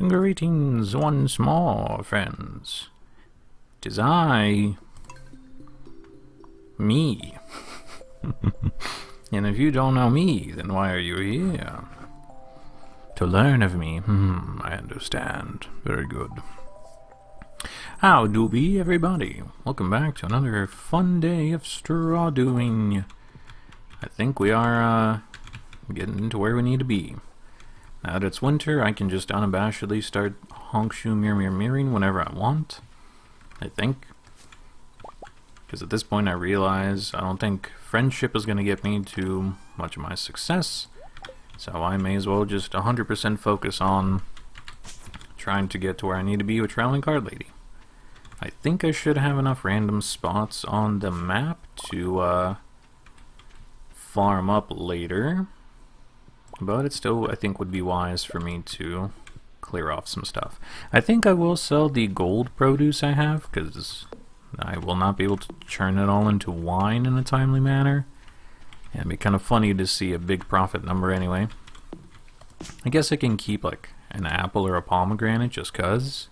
Greetings once more, friends. 'Tis I, me. And if you don't know me, then why are you here? To learn of me. I understand. Very good. How do be, everybody? Welcome back to another fun day of Stardewing. I think we are getting into where we need to be. Now that it's winter, I can just unabashedly start honkshoe mirroring whenever I want. I think. Because at this point I realize I don't think friendship is going to get me to much of my success. So I may as well just 100% focus on trying to get to where I need to be with Traveling Card Lady. I think I should have enough random spots on the map to farm up later. But it still, I think, would be wise for me to clear off some stuff. I think I will sell the gold produce I have, because I will not be able to churn it all into wine in a timely manner. Yeah, it'd be kind of funny to see a big profit number anyway. I guess I can keep like an apple or a pomegranate just cuz.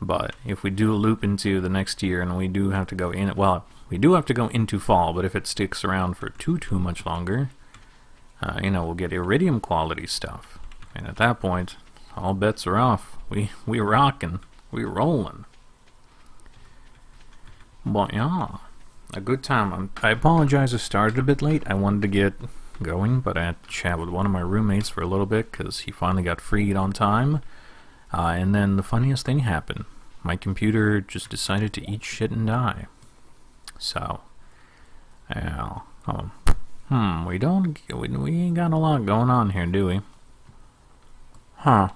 But if we do loop into the next year and we do have to go in, well, we do have to go into fall, but if it sticks around for too much longer, you know, we'll get iridium quality stuff. And at that point, all bets are off. We rockin'. We rollin'. But yeah, a good time. I apologize I started a bit late. I wanted to get going, but I had to chat with one of my roommates for a little bit because he finally got freed on time. And then the funniest thing happened. My computer just decided to eat shit and die. So, yeah. We ain't got a lot going on here, do we? Huh.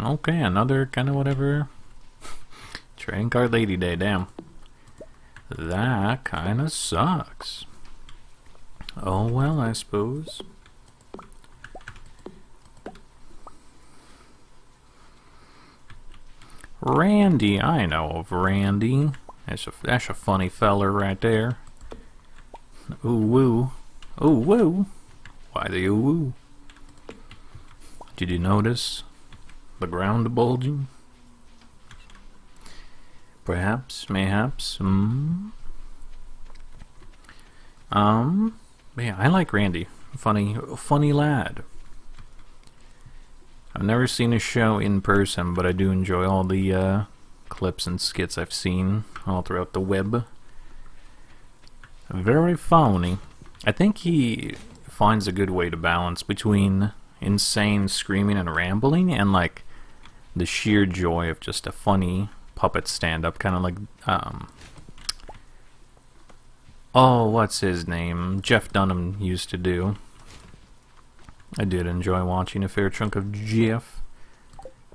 Okay, another kind of whatever. Trading Card Lady Day, damn. That kind of sucks. Oh well, I suppose. Randy, I know of Randy. That's a funny feller right there. Ooh woo. Ooh woo. Why the ooh woo? Did you notice the ground bulging? Perhaps, mayhaps. Yeah, I like Randy. Funny lad. I've never seen his show in person, but I do enjoy all the clips and skits I've seen all throughout the web. Very funny. I think he finds a good way to balance between insane screaming and rambling and like the sheer joy of just a funny puppet stand-up, kind of like oh, what's his name? Jeff Dunham used to do. I did enjoy watching a fair chunk of Jeff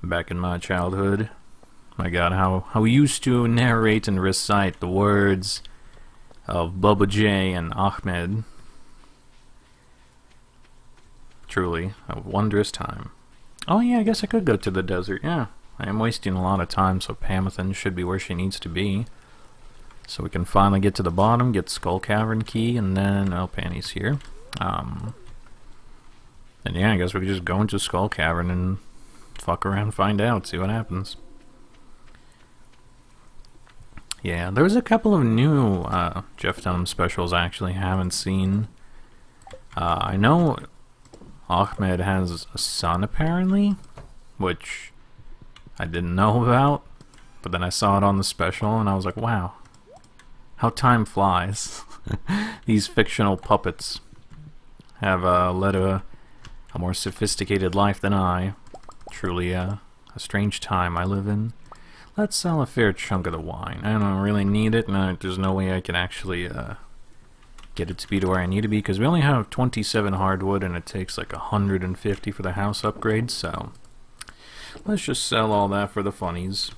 back in my childhood. My God, how he used to narrate and recite the words of Bubba J and Ahmed. Truly a wondrous time. Oh yeah, I guess I could go to the desert, yeah. I am wasting a lot of time, so Pamathan should be where she needs to be. So we can finally get to the bottom, get Skull Cavern key, and then, oh, Panty's here. And yeah, I guess we could just go into Skull Cavern and fuck around, find out, see what happens. Yeah, there was a couple of new Jeff Dunham specials I actually haven't seen. I know Ahmed has a son, apparently, which I didn't know about, but then I saw it on the special, and I was like, wow, how time flies. These fictional puppets have led a more sophisticated life than I. Truly a strange time I live in. Let's sell a fair chunk of the wine. I don't really need it, and there's no way I can actually get it to be to where I need to be, because we only have 27 hardwood, and it takes like 150 for the house upgrade, so let's just sell all that for the funnies.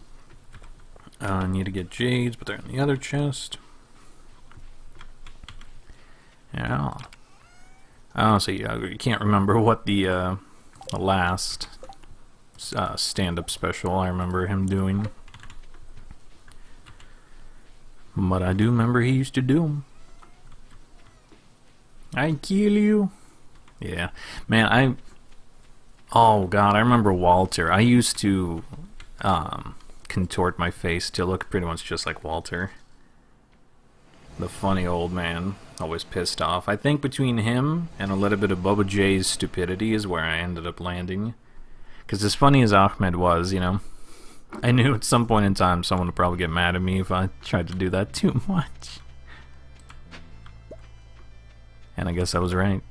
I need to get jades, but they're in the other chest. Yeah. Honestly, I can't remember what the last stand-up special I remember him doing. But I do remember he used to do them. I kill you. Yeah. Man, Oh god, I remember Walter. I used to contort my face to look pretty much just like Walter. The funny old man, always pissed off. I think between him and a little bit of Bubba J's stupidity is where I ended up landing. Because as funny as Ahmed was, you know, I knew at some point in time someone would probably get mad at me if I tried to do that too much. And I guess I was right.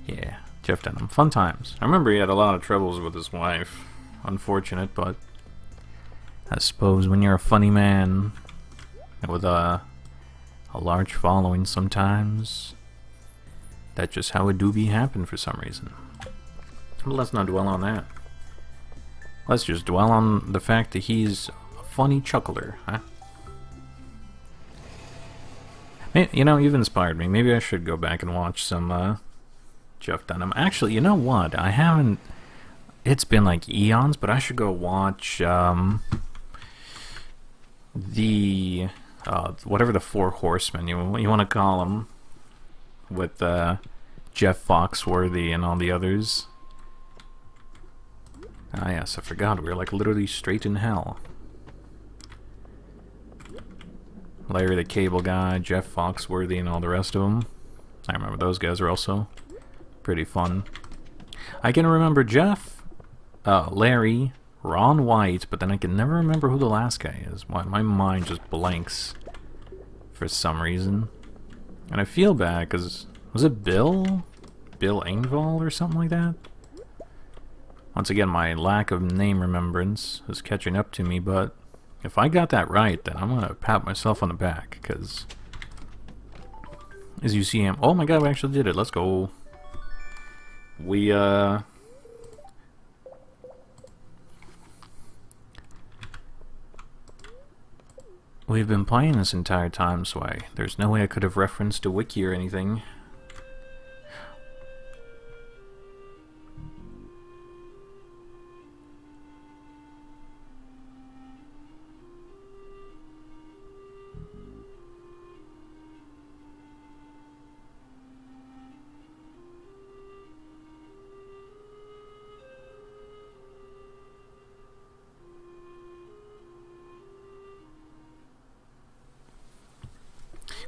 Yeah, Jeff Denham. Fun times. I remember he had a lot of troubles with his wife. Unfortunate, but I suppose when you're a funny man with a large following sometimes, that's just how it do be happen for some reason. But let's not dwell on that. Let's just dwell on the fact that he's a funny chuckler, huh? You know, you've inspired me. Maybe I should go back and watch some Jeff Dunham. Actually, you know what? I haven't... It's been like eons, but I should go watch the... whatever the Four Horsemen you want to call them, with Jeff Foxworthy and all the others. Ah yes, I forgot, we were like literally straight in hell. Larry the Cable Guy, Jeff Foxworthy, and all the rest of them. I remember those guys were also pretty fun. I can remember Jeff, Larry, Ron White, but then I can never remember who the last guy is. My mind just blanks for some reason. And I feel bad, because... Was it Bill? Bill Engvall or something like that? Once again, my lack of name remembrance is catching up to me, but if I got that right, then I'm going to pat myself on the back, because as you see him... Oh my god, we actually did it. Let's go. We've been playing this entire time, so there's no way I could have referenced a wiki or anything.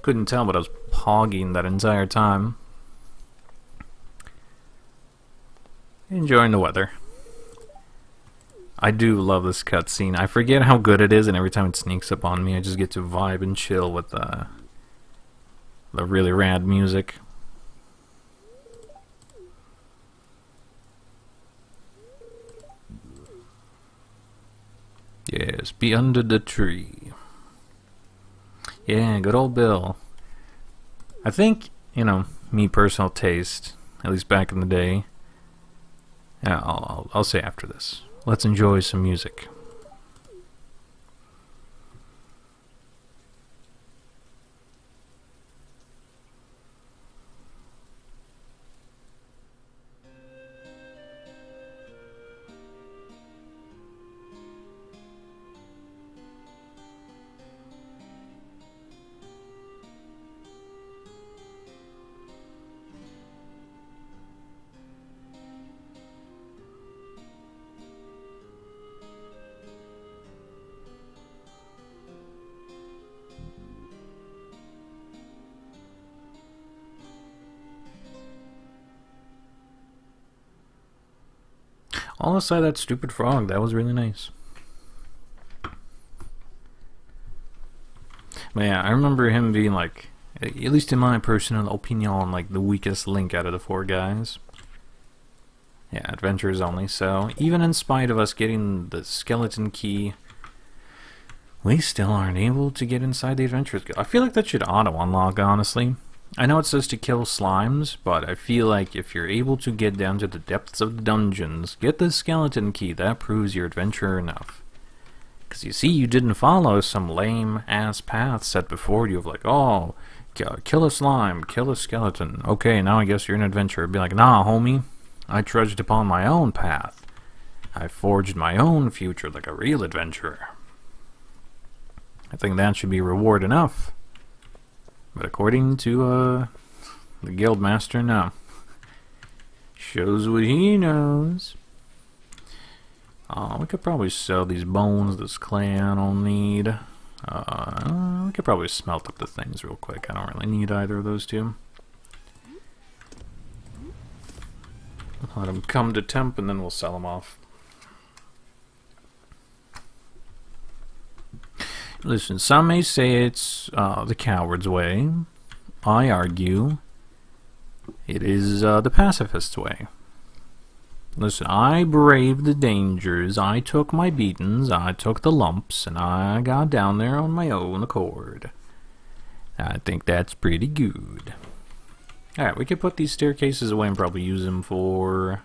Couldn't tell, but I was pogging that entire time. Enjoying the weather. I do love this cutscene. I forget how good it is, and every time it sneaks up on me, I just get to vibe and chill with the really rad music. Yes, be under the tree. Yeah, good old Bill. I think, you know, me personal taste, at least back in the day. Yeah, I'll say after this. Let's enjoy some music. All aside that stupid frog, that was really nice. But yeah, I remember him being like, at least in my personal opinion, like the weakest link out of the four guys. Yeah, adventures only, so even in spite of us getting the skeleton key, we still aren't able to get inside the adventures. I feel like that should auto-unlock, honestly. I know it says to kill slimes, but I feel like if you're able to get down to the depths of the dungeons, get the skeleton key, that proves you're adventurer enough. Because you see, you didn't follow some lame-ass path set before you of like, oh, kill a slime, kill a skeleton. Okay, now I guess you're an adventurer. Be like, nah, homie, I trudged upon my own path. I forged my own future like a real adventurer. I think that should be reward enough. But according to the guild master, no. Shows what he knows. We could probably sell these bones, this clay I don't need. We could probably smelt up the things real quick. I don't really need either of those two. Let them come to temp and then we'll sell them off. Listen, some may say it's the coward's way. I argue it is the pacifist's way. Listen, I braved the dangers, I took my beatings, I took the lumps, and I got down there on my own accord. I think that's pretty good. Alright, we could put these staircases away and probably use them for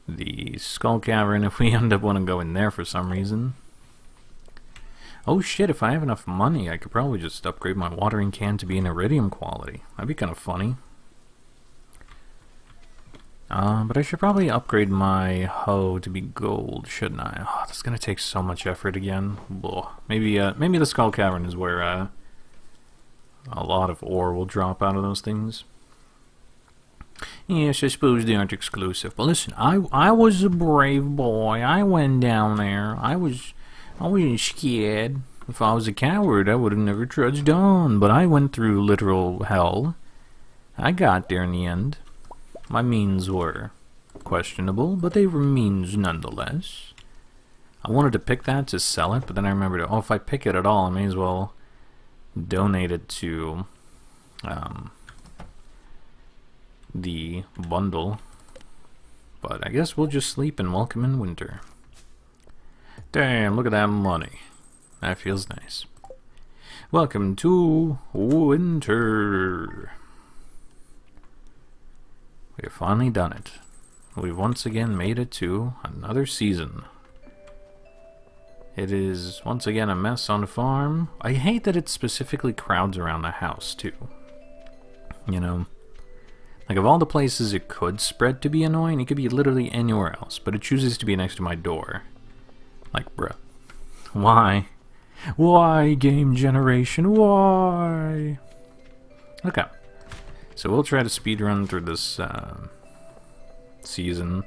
the skull cavern if we end up wanting to go in there for some reason. Oh shit, if I have enough money, I could probably just upgrade my watering can to be an iridium quality. That'd be kind of funny. But I should probably upgrade my hoe to be gold, shouldn't I? Oh, that's gonna take so much effort again. Ugh. Maybe the skull cavern is where a lot of ore will drop out of those things. Yes, I suppose they aren't exclusive. But listen, I was a brave boy. I went down there. I wasn't scared. If I was a coward, I would have never trudged on. But I went through literal hell. I got there in the end. My means were questionable, but they were means nonetheless. I wanted to pick that to sell it, but then I remembered, oh, if I pick it at all, I may as well donate it to the bundle. But I guess we'll just sleep and welcome in winter. Damn, look at that money. That feels nice. Welcome to winter. We have finally done it. We've once again made it to another season. It is once again a mess on the farm. I hate that it specifically crowds around the house, too. You know? Like, of all the places it could spread to be annoying, it could be literally anywhere else, but it chooses to be next to my door. Like, bruh. Why? Why, game generation? Why? Okay. So we'll try to speedrun through this season.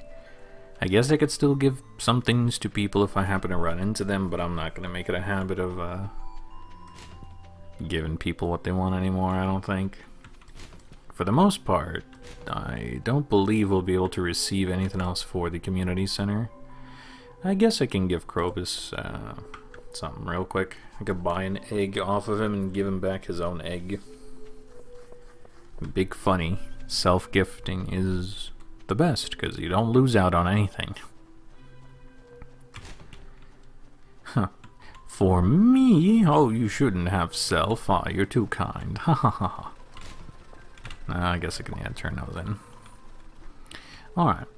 I guess I could still give some things to people if I happen to run into them, but I'm not going to make it a habit of giving people what they want anymore, I don't think. For the most part, I don't believe we'll be able to receive anything else for the community center. I guess I can give Krobus something real quick. I could buy an egg off of him and give him back his own egg. Big funny, self-gifting is the best, because you don't lose out on anything. Huh. For me? Oh, you shouldn't have self. Ah, you're too kind. Ha ha ha ha. I guess I can turn those in. Alright.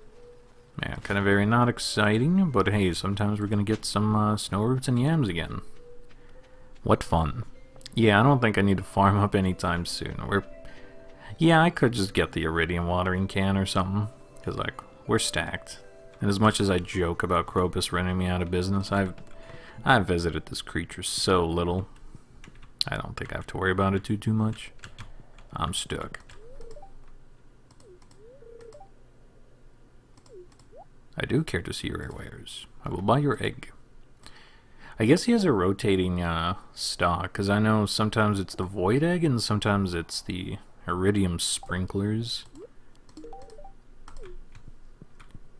Yeah, kind of very not exciting, but hey, sometimes we're gonna get some snow roots and yams again. What fun. Yeah, I don't think I need to farm up anytime soon. Yeah, I could just get the iridium watering can or something, because, like, we're stacked. And as much as I joke about Krobus running me out of business, I've visited this creature so little. I don't think I have to worry about it too much. I'm stuck. I do care to see rare wares. I will buy your egg. I guess he has a rotating stock, because I know sometimes it's the void egg and sometimes it's the iridium sprinklers.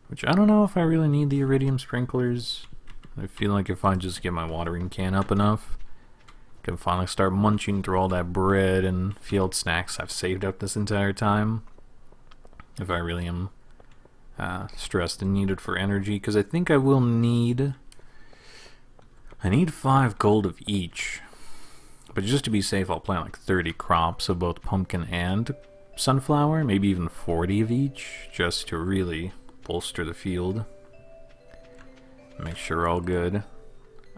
Which I don't know if I really need the iridium sprinklers. I feel like if I just get my watering can up enough, I can finally start munching through all that bread and field snacks I've saved up this entire time. If I really am stressed and needed for energy, because I think I will need... I need 5 gold of each. But just to be safe, I'll plant like 30 crops of both pumpkin and sunflower, maybe even 40 of each, just to really bolster the field. Make sure we're all good.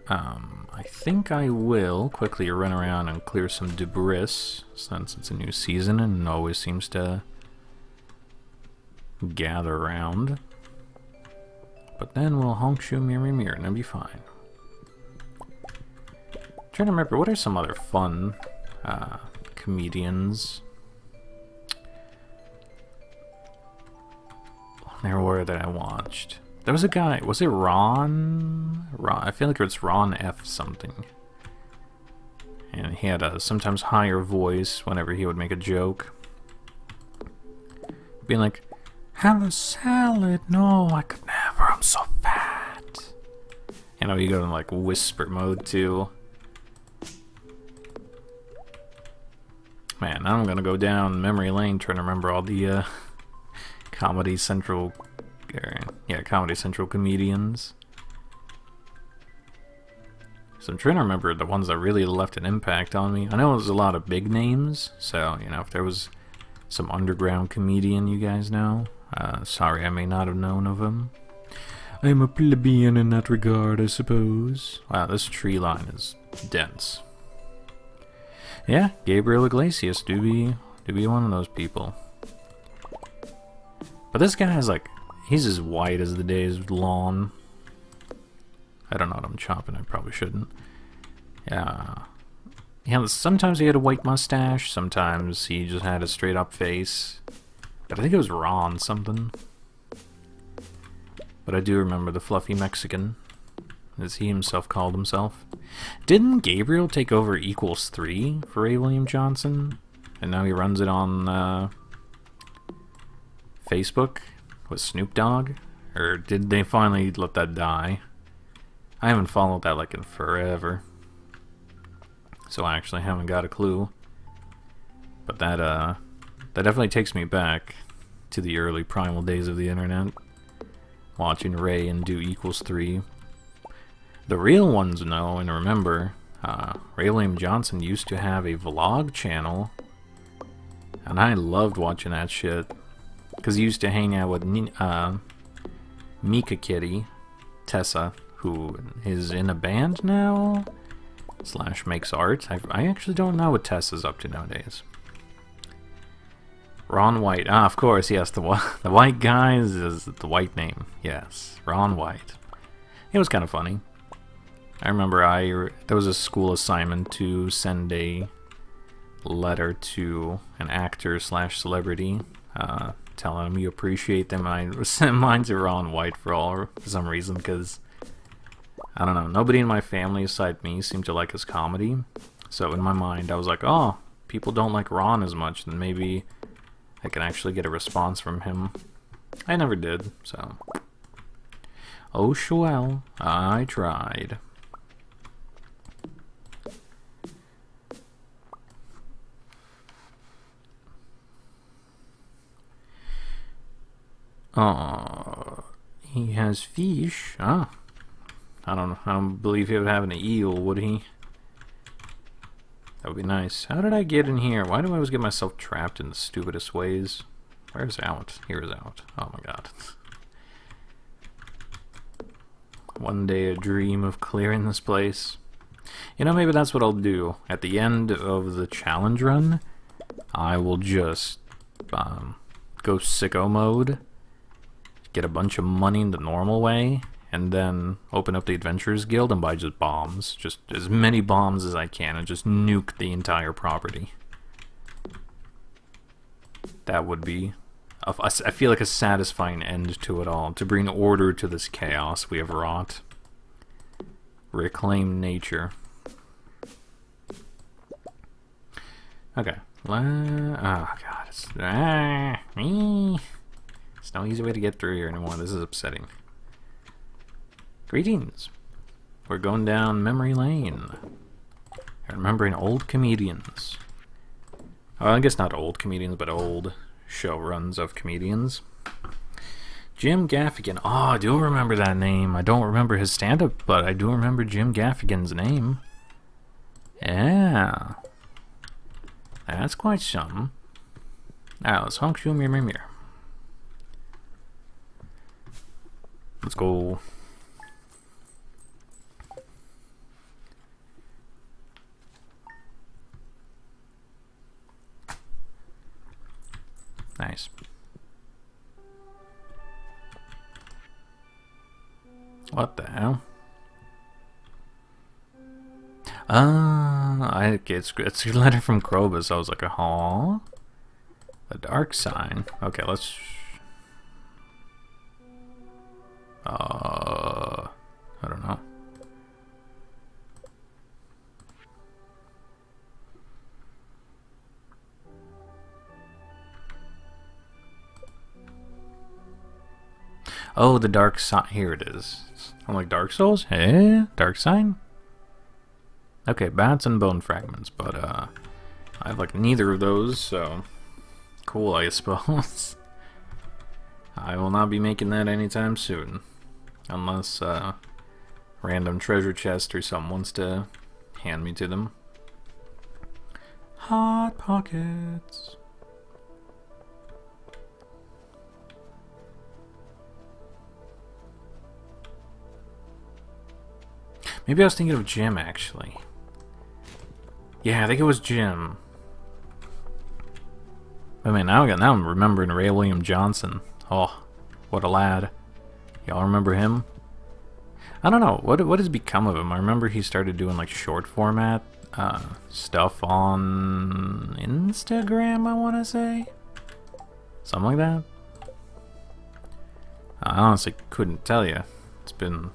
I think I will quickly run around and clear some debris, since it's a new season and always seems to gather around. But then we'll honk shoe mirror and it'll be fine. Trying to remember, what are some other fun comedians? there were that I watched? There was a guy, was it Ron? I feel like it's Ron F something. And he had a sometimes higher voice whenever he would make a joke. Being like, have a salad. No, I could never. I'm so fat. You know, you go in like whisper mode too. Man, now I'm gonna go down memory lane trying to remember all the Comedy Central, Comedy Central comedians. So I'm trying to remember the ones that really left an impact on me. I know it was a lot of big names, so you know if there was some underground comedian you guys know, sorry I may not have known of him. I'm a plebeian in that regard, I suppose. Wow, this tree line is dense. Yeah, Gabriel Iglesias do be one of those people. But this guy is like, he's as white as the day's lawn. I don't know what I'm chopping, I probably shouldn't. Yeah. Sometimes he had a white mustache, sometimes he just had a straight up face. But I think it was Ron something. But I do remember the fluffy Mexican, as he himself called himself. Didn't Gabriel take over Equals 3 for Ray William Johnson? And now he runs it on Facebook with Snoop Dogg? Or did they finally let that die? I haven't followed that like in forever. So I actually haven't got a clue. But that definitely takes me back to the early primal days of the internet. Watching Ray and do Equals 3. The real ones know and remember, Ray William Johnson used to have a vlog channel. And I loved watching that shit. Because he used to hang out with Mika Kitty, Tessa, who is in a band now, / makes art. I actually don't know what Tessa's up to nowadays. Ron White. Ah, of course, yes, the white guy is the white name. Yes, Ron White. It was kind of funny. I remember there was a school assignment to send a letter to an actor / celebrity, telling them you appreciate them. I sent mine to Ron White for some reason, because I don't know, nobody in my family aside me seemed to like his comedy. So in my mind, I was like, oh, people don't like Ron as much, then maybe I can actually get a response from him. I never did, so. Oh, well, I tried. Oh, he has fish. Ah, I don't believe he would have an eel, would he? That would be nice. How did I get in here? Why do I always get myself trapped in the stupidest ways? Where's out? Here is out. Oh my god. One day a dream of clearing this place. You know, maybe that's what I'll do. At the end of the challenge run, I will just go sicko mode, get a bunch of money in the normal way, and then open up the Adventurers Guild and buy just bombs. Just as many bombs as I can and just nuke the entire property. That would be, I feel like, a satisfying end to it all. To bring order to this chaos we have wrought. Reclaim nature. Okay. Oh god, it's no easy way to get through here anymore. This is upsetting. Greetings. We're going down memory lane. Remembering old comedians. Well, I guess not old comedians, but old show runs of comedians. Jim Gaffigan. Oh, I do remember that name. I don't remember his stand-up, but I do remember Jim Gaffigan's name. Yeah. That's quite something. Now, let's honk show me mirror. Let's go. Nice. What the hell? It's a letter from Krobus. I was like, "Aw, a dark sign." Okay, let's. I don't know. Oh, the dark sign. Here it is. I'm like, Dark Souls? Eh? Dark sign? Okay, bats and bone fragments, but I have like neither of those, so cool, I suppose. I will not be making that anytime soon, unless random treasure chest or something wants to hand me to them. Hot Pockets. Maybe I was thinking of Jim, actually. Yeah, I think it was Jim. I mean, now I'm remembering Ray William Johnson. Oh, what a lad. Y'all remember him? I don't know, what has become of him? I remember he started doing like short format stuff on Instagram, I want to say. Something like that. I honestly couldn't tell you. It's been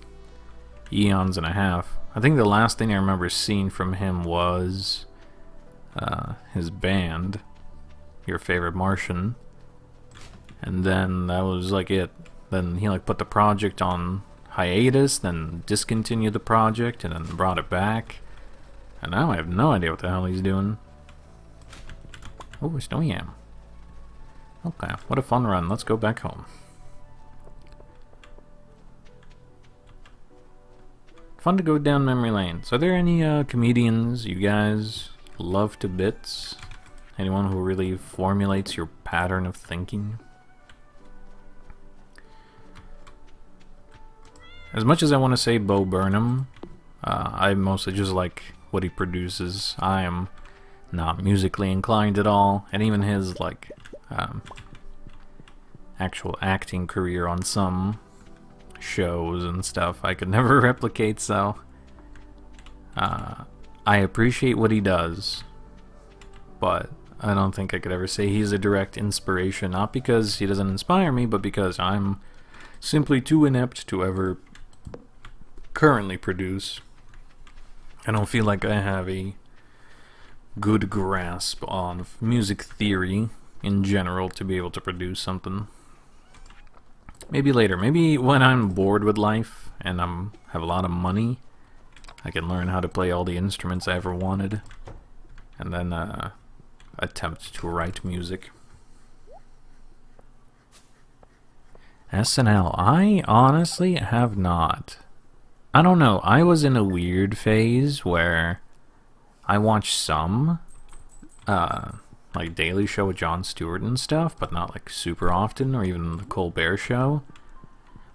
eons and a half. I think the last thing I remember seeing from him was his band, Your Favorite Martian, and then that was like it. Then he like put the project on hiatus, then discontinued the project, and then brought it back, and now I have no idea what the hell he's doing. Oh, a snow yam. Okay, what a fun run. Let's go back home. Fun to go down memory lane. So are there any comedians you guys love to bits? Anyone who really formulates your pattern of thinking? As much as I want to say Bo Burnham, I mostly just like what he produces. I am not musically inclined at all, and even his like actual acting career on some shows and stuff I could never replicate, so I appreciate what he does, but I don't think I could ever say he's a direct inspiration, not because he doesn't inspire me, but because I'm simply too inept to ever currently produce. I don't feel like I have a good grasp on music theory in general to be able to produce something. Maybe later. Maybe when I'm bored with life and have a lot of money, I can learn how to play all the instruments I ever wanted, and then attempt to write music. SNL. I honestly have not. I don't know. I was in a weird phase where I watched some like Daily Show with Jon Stewart and stuff, but not like super often, or even the Colbert Show.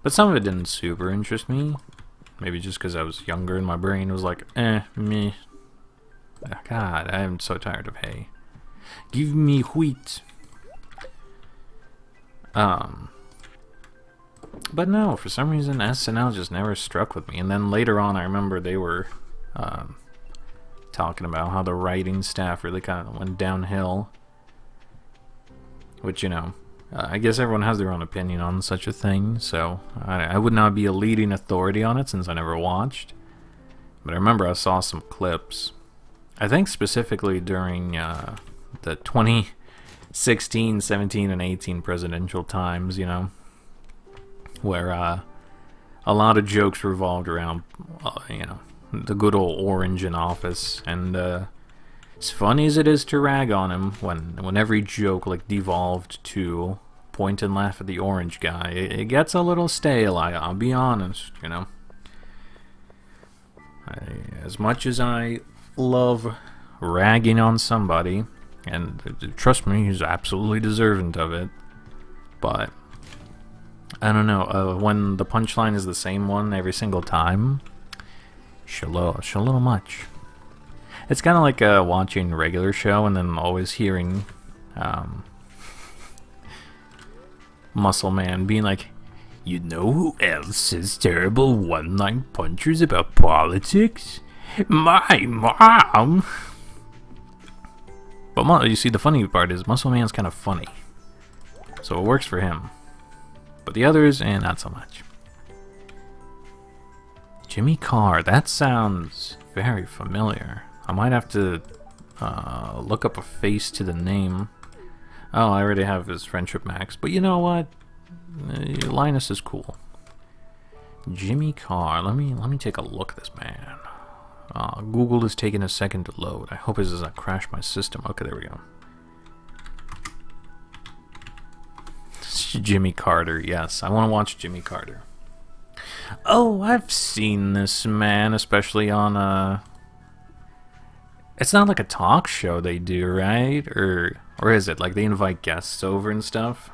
But some of it didn't super interest me. Maybe just because I was younger and my brain was like, meh. God, I am so tired of hay. Give me wheat. But no, for some reason SNL just never struck with me. And then later on, I remember they were talking about how the writing staff really kind of went downhill. Which, you know, I guess everyone has their own opinion on such a thing, so I would not be a leading authority on it since I never watched. But I remember I saw some clips. I think specifically during the 2016, 17, and 18 presidential times, you know, where a lot of jokes revolved around, you know, the good old Orange in office, and as funny as it is to rag on him, when every joke like devolved to point and laugh at the Orange guy, it gets a little stale. I'll be honest, you know. As much as I love ragging on somebody, and trust me, he's absolutely deserving of it, but I don't know, when the punchline is the same one every single time, it's a little much. It's kind of like watching a regular show and then always hearing Muscle Man being like, you know who else says terrible one-line punchers about politics? My mom! But you see, the funny part is Muscle Man's kind of funny, so it works for him. But the others, not so much. Jimmy Carr. That sounds very familiar. I might have to look up a face to the name. Oh, I already have his friendship max. But you know what? Linus is cool. Jimmy Carr. Let me take a look at this man. Google is taking a second to load. I hope it doesn't crash my system. Okay, there we go. Jimmy Carter. Yes, I want to watch Jimmy Carter. Oh, I've seen this man, especially on it's not like a talk show they do, right? Or is it like they invite guests over and stuff?